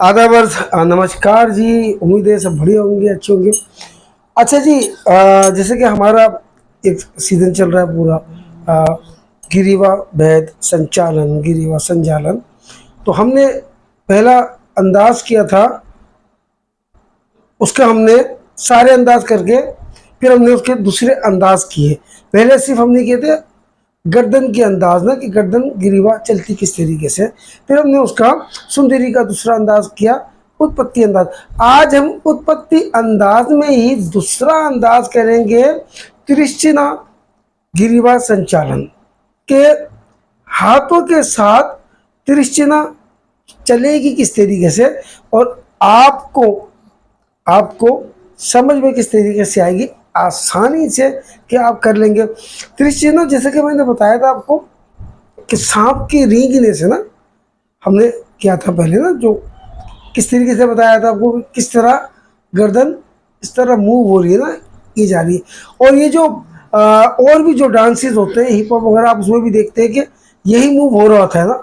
आदाब अर्ज नमस्कार जी। उम्मीद है सब बढ़िया होंगे, अच्छे होंगे। अच्छा जी, जैसे कि हमारा एक सीज़न चल रहा है पूरा, अ, गिरिवा वैध संचालन, गिरिवा संचालन। तो हमने पहला अंदाज किया था, उसका हमने सारे अंदाज करके फिर हमने उसके दूसरे अंदाज किए। पहले सिर्फ हमने किए थे गर्दन के अंदाज ना, कि गर्दन गिरीवा चलती किस तरीके से। फिर हमने उसका सुंदरी का दूसरा अंदाज किया, उत्पत्ति अंदाज। आज हम उत्पत्ति अंदाज में ही दूसरा अंदाज करेंगे, तिरश्चिना गिरीवा संचालन के हाथों के साथ तिरश्चिना चलेगी किस तरीके से, और आपको आपको समझ में किस तरीके से आएगी आसानी से, कि आप कर लेंगे। त्रिचिन्ह जैसे कि मैंने बताया था आपको कि सांप की रींगने से ना, हमने किया था पहले ना, जो किस तरीके से बताया था आपको कि किस तरह गर्दन इस तरह मूव हो रही है ना, ये जा रही है। और ये जो और भी जो डांसेस होते हैं, हिप हॉप वगैरह, आप उसमें भी देखते हैं कि यही मूव हो रहा होता है ना,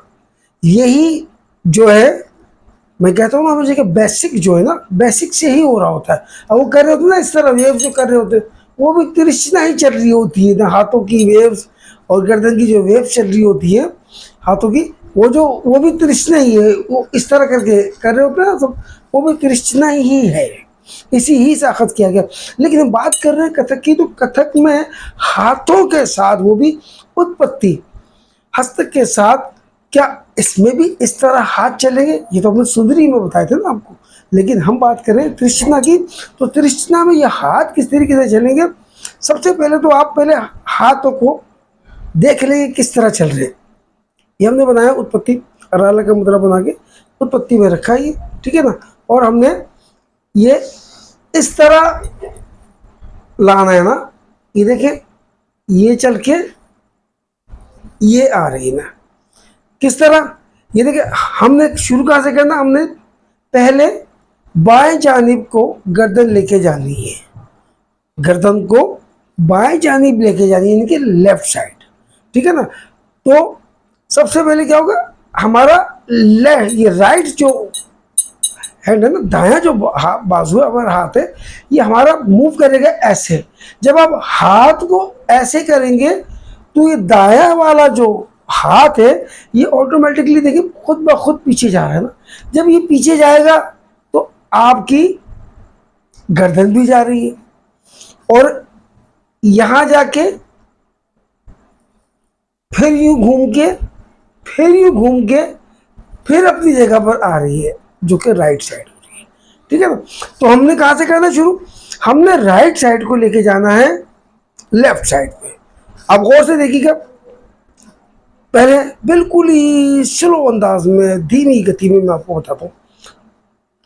यही जो है मैं कहता हूँ ना, मुझे कि बेसिक जो है ना, बेसिक से ही हो रहा होता है। अब वो कर रहे होते हैं ना, इस तरह वेव जो कर रहे होते हैं, वो भी तिरछना ही चल रही होती है ना, हाथों की वेव्स और गर्दन की जो वेव्स चल रही होती है हाथों की, वो भी तिरछना ही है। वो इस तरह करके कर रहे होते हैं ना, तो वो भी तिरछना ही है। इसी ही से अखद किया गया। लेकिन हम बात कर रहे हैं कथक की, तो कथक में हाथों के साथ, वो भी उत्पत्ति हस्त के साथ, क्या इसमें भी इस तरह हाथ चलेंगे? ये तो हमने सुंदरी में बताए थे ना आपको। लेकिन हम बात करें तृष्णा की, तो तृष्णा में ये हाथ किस तरीके से चलेंगे। सबसे पहले तो आप पहले हाथों को देख लेंगे किस तरह चल रहे हैं। ये हमने बनाया उत्पत्ति, राला का मुद्रा बना के उत्पत्ति में रखा ये, ठीक है ना। और हमने ये इस तरह लाना है ना, ये देखें, ये चल के ये आ रही है ना, किस तरह। ये देखिए, हमने शुरू कहाँ से करना, हमने पहले बाएं जानिब को गर्दन लेके जानी है, गर्दन को बाएं जानिब लेके जानी है, यानी कि लेफ्ट साइड, ठीक है ना। तो सबसे पहले क्या होगा, हमारा ये राइट जो हैंड है ना, दायां जो बाजू है, हमारा हाथ है, ये हमारा मूव करेगा ऐसे। जब आप हाथ को ऐसे करेंगे, तो ये दायां वाला जो हाथ है, ये ऑटोमेटिकली देखिए खुद ब खुद पीछे जा रहा है ना। जब ये पीछे जाएगा, तो आपकी गर्दन भी जा रही है, और यहां जाके फिर यूं घूम के, फिर यूं घूम के, फिर अपनी जगह पर आ रही है, जो कि राइट साइड हो रही है, ठीक है ना। तो हमने कहाँ से करना शुरू, हमने राइट साइड को लेके जाना है लेफ्ट साइड में। अब गौर से देखिएगा, पहले बिल्कुल ही स्लो अंदाज में, धीमी गति में मैं आपको बताता हूँ।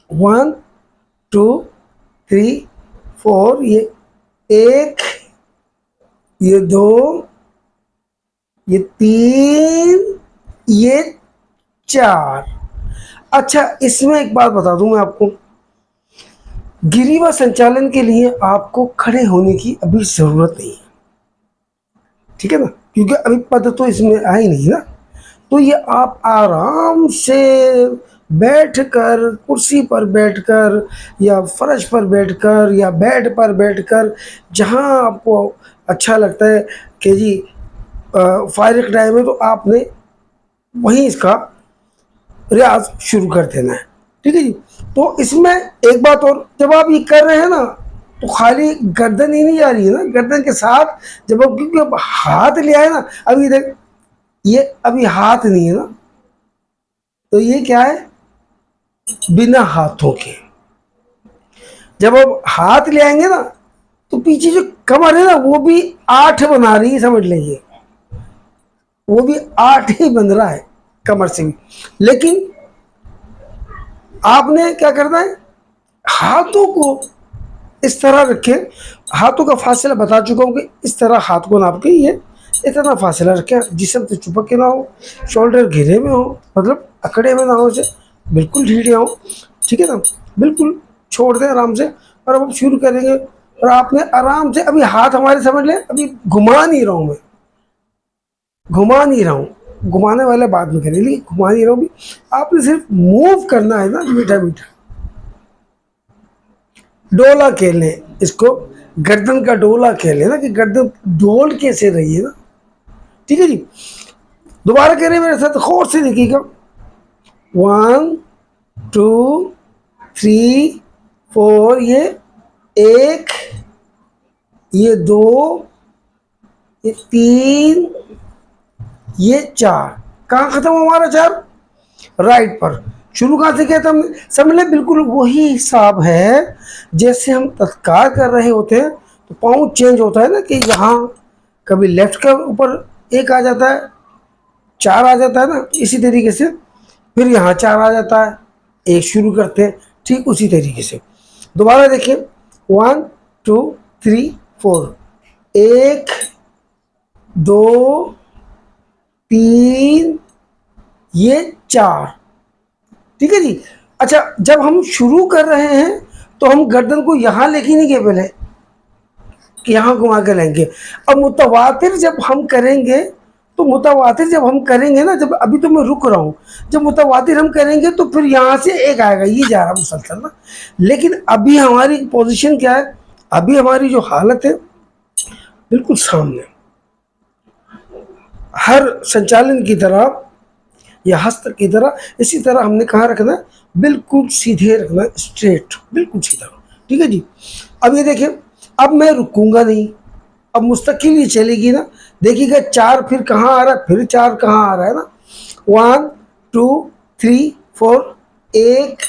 1 2 3 4, ये 1, ये 2, ये 3, ये 4। अच्छा, इसमें एक बात बता दूं मैं आपको, गिरीवा संचालन के लिए आपको खड़े होने की अभी जरूरत नहीं है, ठीक है ना, क्योंकि अभी पद तो इसमें आ ही नहीं ना। तो ये आप आराम से बैठकर, कुर्सी पर बैठकर, या फर्श पर बैठकर, या बेड पर बैठकर, जहाँ आपको अच्छा लगता है कि जी फारिग टाइम है, तो आपने वहीं इसका रियाज शुरू कर देना है, ठीक है जी। तो इसमें एक बात और, जब आप ये कर रहे हैं ना, तो खाली गर्दन ही नहीं जा रही है ना, गर्दन के साथ जब आप, क्योंकि अब हाथ ले आए ना, अभी देख, ये अभी हाथ नहीं है ना, तो ये क्या है, बिना हाथों के। जब आप हाथ ले आएंगे ना, तो पीछे जो कमर है ना, वो भी 8 बना रही है, समझ लीजिए, वो भी 8 ही बन रहा है कमर से भी। लेकिन आपने क्या करना है, हाथों को इस तरह रखें। हाथों का फासला बता चुका हूँ कि इस तरह हाथ को नाप के ये इतना फासला रखें, जिसम से चिपक के ना हो, शोल्डर घेरे में हो, मतलब अकड़े में ना हो, से बिल्कुल ढीले हो, ठीक है ना। बिल्कुल छोड़ दें आराम से, और अब हम शुरू करेंगे। और आपने आराम से, अभी हाथ हमारे समझ लें, अभी घुमा नहीं रहा हूँ मैं, घुमा नहीं रहा हूँ, घुमाने वाला बाद में करें, लेकिन घुमा नहीं रहा हूँ भी, आपने सिर्फ मूव करना है ना मीठा मीठा। डोला खेलने, इसको गर्दन का डोला खेलने ना, कि गर्दन डोल कैसे रही है ना। ठीक है जी, दोबारा कह रहे हैं मेरे साथ, गौर से देखिएगा। 1 2 3 4, ये 1, ये 2, ये 3, ये 4। कहाँ खत्म हुआ हमारा 4? राइट पर। शुरू कहाँ से किया था हमने? समझ लें बिल्कुल वही हिसाब है जैसे हम तत्कार कर रहे होते हैं, तो पाँव चेंज होता है ना, कि यहाँ कभी लेफ्ट के ऊपर 1 आ जाता है, 4 आ जाता है ना, इसी तरीके से फिर यहाँ 4 आ जाता है, 1 शुरू करते हैं, ठीक उसी तरीके से। दोबारा देखिए, 1 2 3 4, 1 2 3, ये 4। ठीक है जी। अच्छा, जब हम शुरू कर रहे हैं तो हम गर्दन को यहाँ लेके नहीं गए पहले, कि यहाँ घुमा के लेंगे। अब मुतवातिर जब हम करेंगे, तो मुतवातिर जब हम करेंगे ना, जब अभी तो मैं रुक रहा हूँ, जब मुतवातिर हम करेंगे तो फिर यहाँ से 1 आएगा, ये जा रहा मुसलसल ना। लेकिन अभी हमारी पोजीशन क्या है, अभी हमारी जो हालत है बिल्कुल सामने, हर संचालन की तरह या हस्त की तरह, इसी तरह हमने कहाँ रखना है, बिल्कुल सीधे रखना, स्ट्रेट, बिल्कुल सीधा। ठीक है जी। अब ये देखिए, अब मैं रुकूंगा नहीं, अब मुस्तकिल ये चलेगी ना। देखिएगा 4 फिर कहाँ आ रहा है, फिर 4 कहाँ आ रहा है ना। 1 2 3 4, 1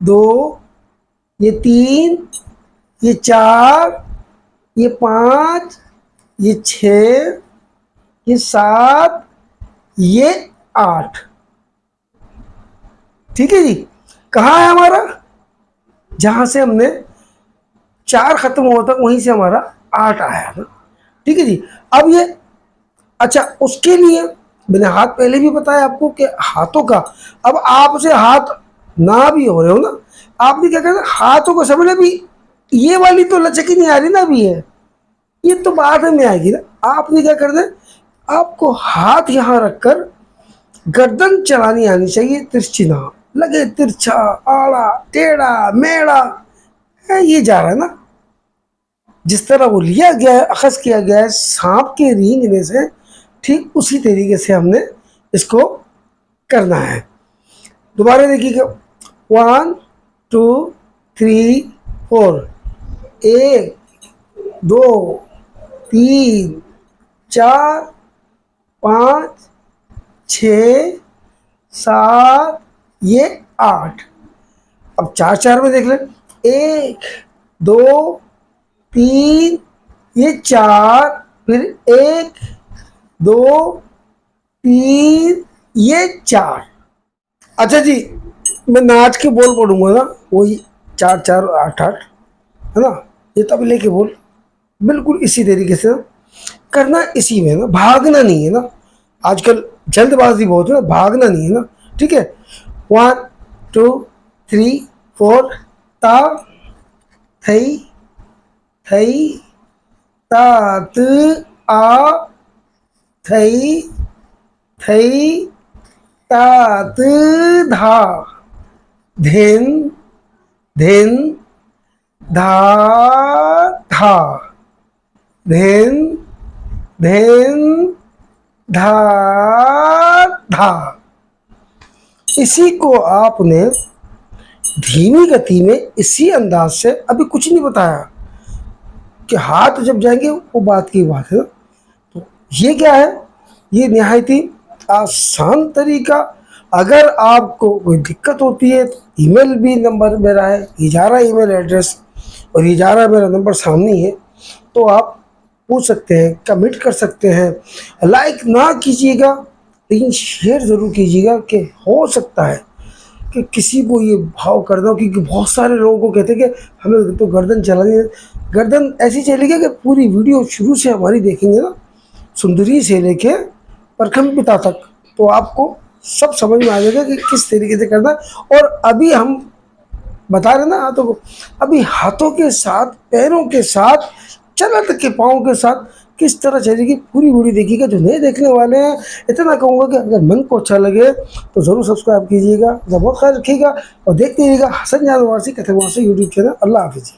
2, ये 3, ये 4, ये 5, ये 6, ये 7, ये 8। ठीक है जी। कहाँ है हमारा, जहां से हमने 4 खत्म हुआ था वहीं से हमारा 8 आया ना। ठीक है जी। अब ये, अच्छा उसके लिए मैंने हाथ पहले भी बताया आपको कि हाथों का, अब आपसे हाथ ना भी हो रहे हो ना, आपने क्या करना, हाथों को समझ भी, ये वाली तो लचक ही नहीं आ रही ना अभी है, ये तो बाद में आएगी ना। आपने क्या करना है, आपको हाथ यहाँ रखकर गर्दन चलानी आनी चाहिए, तिरछी ना लगे, तिरछा आड़ा टेढ़ा मेढ़ा, ये जा रहा है ना। जिस तरह वो लिया गया है, अखज़ किया गया है सांप के रेंगने से, ठीक उसी तरीके से हमने इसको करना है। दोबारा देखिएगा, 1 2 3 4, 1 2 3 4 5 6 7, ये 8। अब 4 4 में देख लें, 1 2 3, ये 4, फिर 1 2 3, ये 4। अच्छा जी, मैं नाच के बोल पढ़ूंगा ना, वही 4 4 8 8 है ना, ये तब लेके बोल, बिल्कुल इसी तरीके से करना, इसी में ना, भागना नहीं है ना। आजकल जल्दबाजी बहुत है ना, भागना नहीं है ना। ठीक है, 1 2 3 4, ता थई थई ता त आ थई थई ता त धा धेन धेन धा धा धेन धेन धा धा। इसी को आपने धीमी गति में इसी अंदाज से, अभी कुछ नहीं बताया कि हाथ जब जाएंगे वो बात की बात है। तो ये क्या है, ये निहायत ही आसान तरीका। अगर आपको कोई दिक्कत होती है तो ईमेल भी नंबर मेरा है, ये जा रहा है ईमेल एड्रेस, और ये जा रहा है मेरा नंबर सामने ही है, तो आप पूछ सकते हैं, कमेंट कर सकते हैं। लाइक ना कीजिएगा लेकिन शेयर ज़रूर कीजिएगा, कि हो सकता है कि किसी को ये भाव कर दो, क्योंकि बहुत सारे लोगों को कहते हैं कि हमें तो गर्दन चलानी है। गर्दन ऐसी चलेगी कि पूरी वीडियो शुरू से हमारी देखेंगे ना, सुंदरी से लेके परखम पिता तक, तो आपको सब समझ में आ जाएगा कि किस तरीके से करना है। और अभी हम बता रहे ना हाथों को, अभी हाथों के साथ, पैरों के साथ, चलत के पाँव के साथ किस तरह चलेगी पूरी वीडियो देखिएगा। जो नए देखने वाले हैं इतना कहूँगा कि अगर मन को अच्छा लगे तो ज़रूर सब्सक्राइब कीजिएगा। बहुत ख्याल रखिएगा और देखते रहिएगा हसन जान वारसी कथक वारसी यूट्यूब चैनल। अल्लाह हाफिज़।